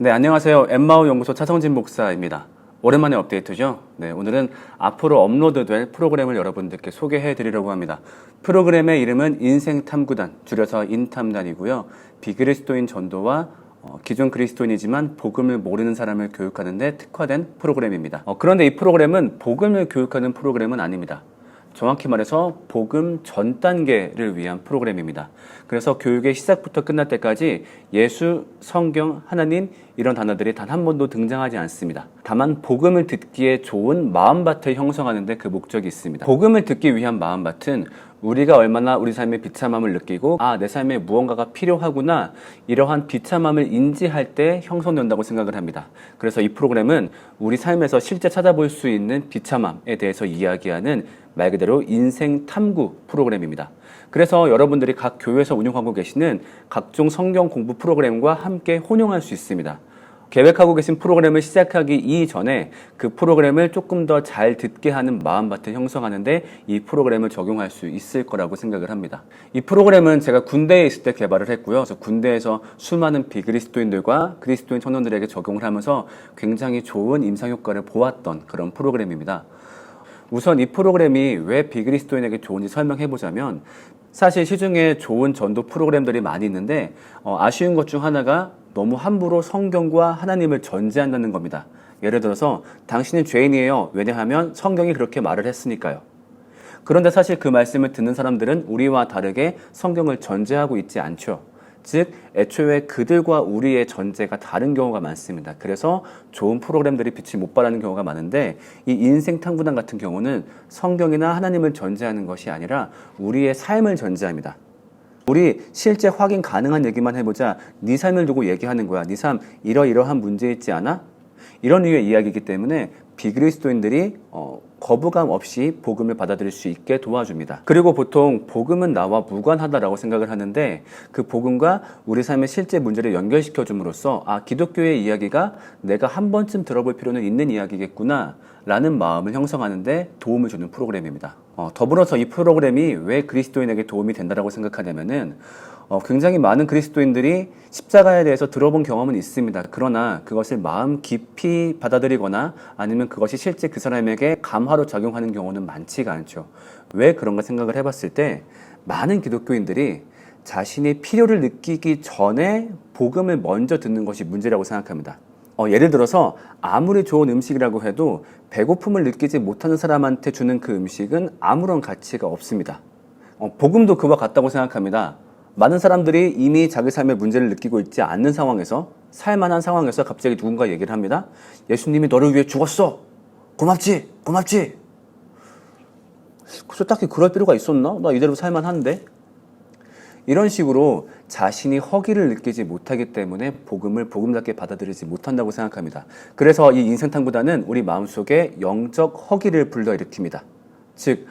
네, 안녕하세요. 엠마오 연구소 차성진 목사입니다. 오랜만에 업데이트죠? 네, 오늘은 앞으로 업로드될 프로그램을 여러분들께 소개해 드리려고 합니다. 프로그램의 이름은 인생탐구단, 줄여서 인탐단이고요. 비그리스도인 전도와 기존 그리스도인이지만 복음을 모르는 사람을 교육하는 데 특화된 프로그램입니다. 그런데 이 프로그램은 복음을 교육하는 프로그램은 아닙니다. 정확히 말해서 복음 전 단계를 위한 프로그램입니다. 그래서 교육의 시작부터 끝날 때까지 예수, 성경, 하나님 이런 단어들이 단 한 번도 등장하지 않습니다. 다만 복음을 듣기에 좋은 마음밭을 형성하는 데 그 목적이 있습니다. 복음을 듣기 위한 마음밭은 우리가 얼마나 우리 삶의 비참함을 느끼고 내 삶에 무언가가 필요하구나 이러한 비참함을 인지할 때 형성된다고 생각을 합니다. 그래서 이 프로그램은 우리 삶에서 실제 찾아볼 수 있는 비참함에 대해서 이야기하는 말 그대로 인생 탐구 프로그램입니다. 그래서 여러분들이 각 교회에서 운영하고 계시는 각종 성경 공부 프로그램과 함께 혼용할 수 있습니다. 계획하고 계신 프로그램을 시작하기 이전에 그 프로그램을 조금 더 잘 듣게 하는 마음밭을 형성하는데 이 프로그램을 적용할 수 있을 거라고 생각을 합니다. 이 프로그램은 제가 군대에 있을 때 개발을 했고요. 그래서 군대에서 수많은 비그리스도인들과 그리스도인 청년들에게 적용을 하면서 굉장히 좋은 임상효과를 보았던 그런 프로그램입니다. 우선 이 프로그램이 왜 비그리스도인에게 좋은지 설명해보자면 사실 시중에 좋은 전도 프로그램들이 많이 있는데 아쉬운 것 중 하나가 너무 함부로 성경과 하나님을 전제한다는 겁니다. 예를 들어서 당신은 죄인이에요. 왜냐하면 성경이 그렇게 말을 했으니까요. 그런데 사실 그 말씀을 듣는 사람들은 우리와 다르게 성경을 전제하고 있지 않죠. 즉 애초에 그들과 우리의 전제가 다른 경우가 많습니다. 그래서 좋은 프로그램들이 빛을 못 발하는 경우가 많은데 이 인생탐구단 같은 경우는 성경이나 하나님을 전제하는 것이 아니라 우리의 삶을 전제합니다. 우리 실제 확인 가능한 얘기만 해보자. 네 삶을 두고 얘기하는 거야. 네 삶 이러이러한 문제 있지 않아? 이런 류의 이야기이기 때문에 비그리스도인들이 거부감 없이 복음을 받아들일 수 있게 도와줍니다. 그리고 보통 복음은 나와 무관하다라고 생각을 하는데 그 복음과 우리 삶의 실제 문제를 연결시켜 줌으로써 기독교의 이야기가 내가 한 번쯤 들어볼 필요는 있는 이야기겠구나 라는 마음을 형성하는 데 도움을 주는 프로그램입니다. 더불어서 이 프로그램이 왜 그리스도인에게 도움이 된다고 생각하냐면은 굉장히 많은 그리스도인들이 십자가에 대해서 들어본 경험은 있습니다. 그러나 그것을 마음 깊이 받아들이거나 아니면 그것이 실제 그 사람에게 감화로 작용하는 경우는 많지가 않죠. 왜 그런가 생각을 해봤을 때 많은 기독교인들이 자신이 필요를 느끼기 전에 복음을 먼저 듣는 것이 문제라고 생각합니다. 예를 들어서 아무리 좋은 음식이라고 해도 배고픔을 느끼지 못하는 사람한테 주는 그 음식은 아무런 가치가 없습니다. 복음도 그와 같다고 생각합니다. 많은 사람들이 이미 자기 삶의 문제를 느끼고 있지 않는 상황에서 살만한 상황에서 갑자기 누군가 얘기를 합니다. 예수님이 너를 위해 죽었어. 고맙지? 고맙지? 그래서 딱히 그럴 필요가 있었나? 나 이대로 살만한데? 이런 식으로 자신이 허기를 느끼지 못하기 때문에 복음을 복음답게 받아들이지 못한다고 생각합니다. 그래서 이 인생탐구단은 우리 마음속에 영적 허기를 불러일으킵니다. 즉,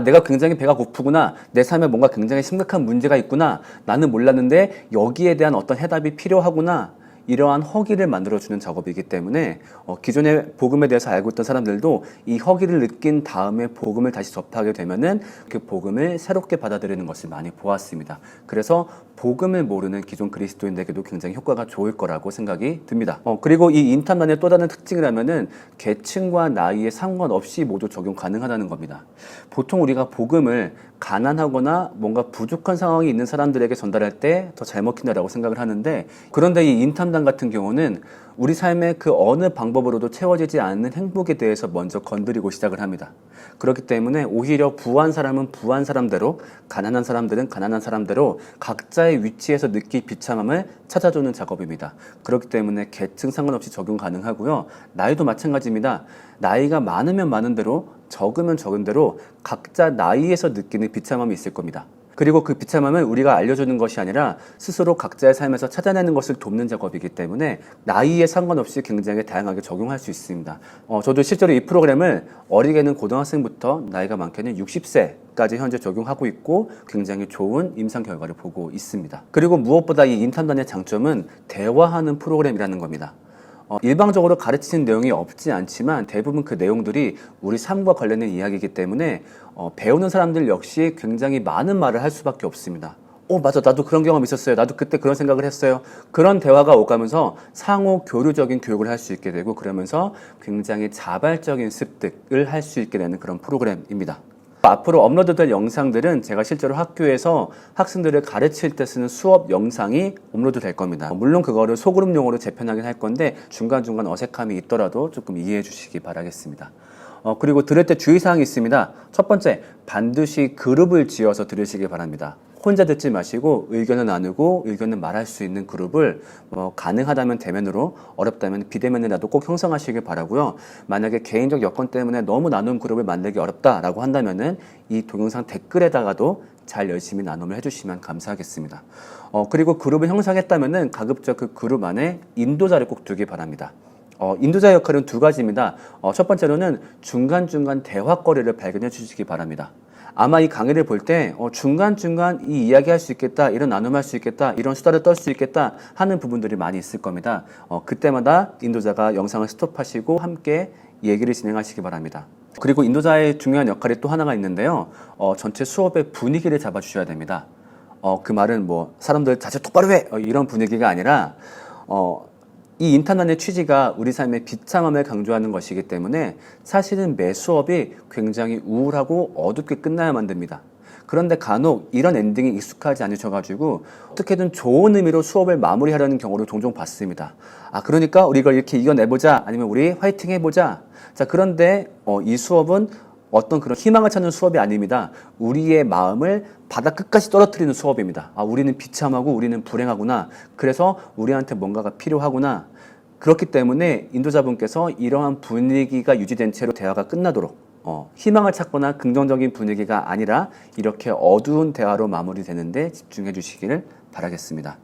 내가 굉장히 배가 고프구나. 내 삶에 뭔가 굉장히 심각한 문제가 있구나. 나는 몰랐는데 여기에 대한 어떤 해답이 필요하구나. 이러한 허기를 만들어주는 작업이기 때문에 기존의 복음에 대해서 알고 있던 사람들도 이 허기를 느낀 다음에 복음을 다시 접하게 되면은 그 복음을 새롭게 받아들이는 것을 많이 보았습니다. 그래서 복음을 모르는 기존 그리스도인들에게도 굉장히 효과가 좋을 거라고 생각이 듭니다. 그리고 이 인탐단의 또 다른 특징이라면은 계층과 나이에 상관없이 모두 적용 가능하다는 겁니다. 보통 우리가 복음을 가난하거나 뭔가 부족한 상황이 있는 사람들에게 전달할 때 더 잘 먹힌다라고 생각을 하는데 그런데 이 인탐단 같은 경우는 우리 삶의 그 어느 방법으로도 채워지지 않는 행복에 대해서 먼저 건드리고 시작을 합니다. 그렇기 때문에 오히려 부한 사람은 부한 사람대로 가난한 사람들은 가난한 사람대로 각자의 위치에서 느낄 비참함을 찾아주는 작업입니다. 그렇기 때문에 계층 상관없이 적용 가능하고요. 나이도 마찬가지입니다. 나이가 많으면 많은 대로 적으면 적은 대로 각자 나이에서 느끼는 비참함이 있을 겁니다. 그리고 그 비참함을 우리가 알려주는 것이 아니라 스스로 각자의 삶에서 찾아내는 것을 돕는 작업이기 때문에 나이에 상관없이 굉장히 다양하게 적용할 수 있습니다. 저도 실제로 이 프로그램을 어리게는 고등학생부터 나이가 많게는 60세까지 현재 적용하고 있고 굉장히 좋은 임상 결과를 보고 있습니다. 그리고 무엇보다 이 인탐단의 장점은 대화하는 프로그램이라는 겁니다. 일방적으로 가르치는 내용이 없지 않지만 대부분 그 내용들이 우리 삶과 관련된 이야기이기 때문에 배우는 사람들 역시 굉장히 많은 말을 할 수밖에 없습니다. 맞아. 나도 그런 경험 있었어요. 나도 그때 그런 생각을 했어요. 그런 대화가 오가면서 상호 교류적인 교육을 할 수 있게 되고 그러면서 굉장히 자발적인 습득을 할 수 있게 되는 그런 프로그램입니다. 앞으로 업로드될 영상들은 제가 실제로 학교에서 학생들을 가르칠 때 쓰는 수업 영상이 업로드 될 겁니다. 물론 그거를 소그룹용으로 재편하긴 할 건데 중간중간 어색함이 있더라도 조금 이해해 주시기 바라겠습니다. 그리고 들을 때 주의사항이 있습니다. 첫 번째, 반드시 그룹을 지어서 들으시기 바랍니다. 혼자 듣지 마시고 의견을 나누고 의견을 말할 수 있는 그룹을 가능하다면 대면으로, 어렵다면 비대면이라도 꼭 형성하시길 바라고요. 만약에 개인적 여건 때문에 너무 나눔 그룹을 만들기 어렵다라고 한다면은 이 동영상 댓글에다가도 잘 열심히 나눔을 해주시면 감사하겠습니다. 그리고 그룹을 형성했다면은 가급적 그 그룹 안에 인도자를 꼭 두기 바랍니다. 인도자 역할은 두 가지입니다. 첫 번째로는 중간중간 대화거리를 발견해 주시기 바랍니다. 아마 이 강의를 볼 때 중간중간 이 이야기할 수 있겠다, 이런 나눔할 수 있겠다, 이런 수다를 떨 수 있겠다 하는 부분들이 많이 있을 겁니다. 그때마다 인도자가 영상을 스톱하시고 함께 얘기를 진행하시기 바랍니다. 그리고 인도자의 중요한 역할이 또 하나가 있는데요. 전체 수업의 분위기를 잡아주셔야 됩니다. 그 말은 사람들 자세 똑바로 해! 이런 분위기가 아니라 이 인탄단의 취지가 우리 삶의 비참함을 강조하는 것이기 때문에 사실은 매 수업이 굉장히 우울하고 어둡게 끝나야만 됩니다. 그런데 간혹 이런 엔딩이 익숙하지 않으셔가지고 어떻게든 좋은 의미로 수업을 마무리하려는 경우를 종종 봤습니다. 그러니까 우리 이걸 이렇게 이겨내보자, 아니면 우리 화이팅 해보자. 자, 그런데 이 수업은 어떤 그런 희망을 찾는 수업이 아닙니다. 우리의 마음을 바닥 끝까지 떨어뜨리는 수업입니다. 우리는 비참하고 우리는 불행하구나. 그래서 우리한테 뭔가가 필요하구나. 그렇기 때문에 인도자분께서 이러한 분위기가 유지된 채로 대화가 끝나도록 희망을 찾거나 긍정적인 분위기가 아니라 이렇게 어두운 대화로 마무리되는데 집중해 주시기를 바라겠습니다.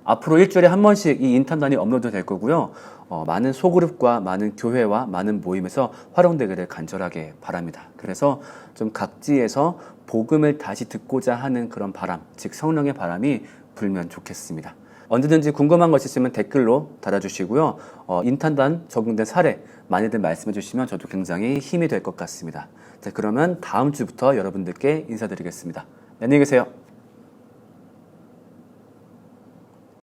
앞으로 일주일에 한 번씩 이 인탄단이 업로드 될 거고요. 많은 소그룹과 많은 교회와 많은 모임에서 활용되기를 간절하게 바랍니다. 그래서 좀 각지에서 복음을 다시 듣고자 하는 그런 바람, 즉 성령의 바람이 불면 좋겠습니다. 언제든지 궁금한 것 있으면 댓글로 달아주시고요. 인탄단 적용된 사례 많이들 말씀해 주시면 저도 굉장히 힘이 될 것 같습니다. 자, 그러면 다음 주부터 여러분들께 인사드리겠습니다. 안녕히 계세요.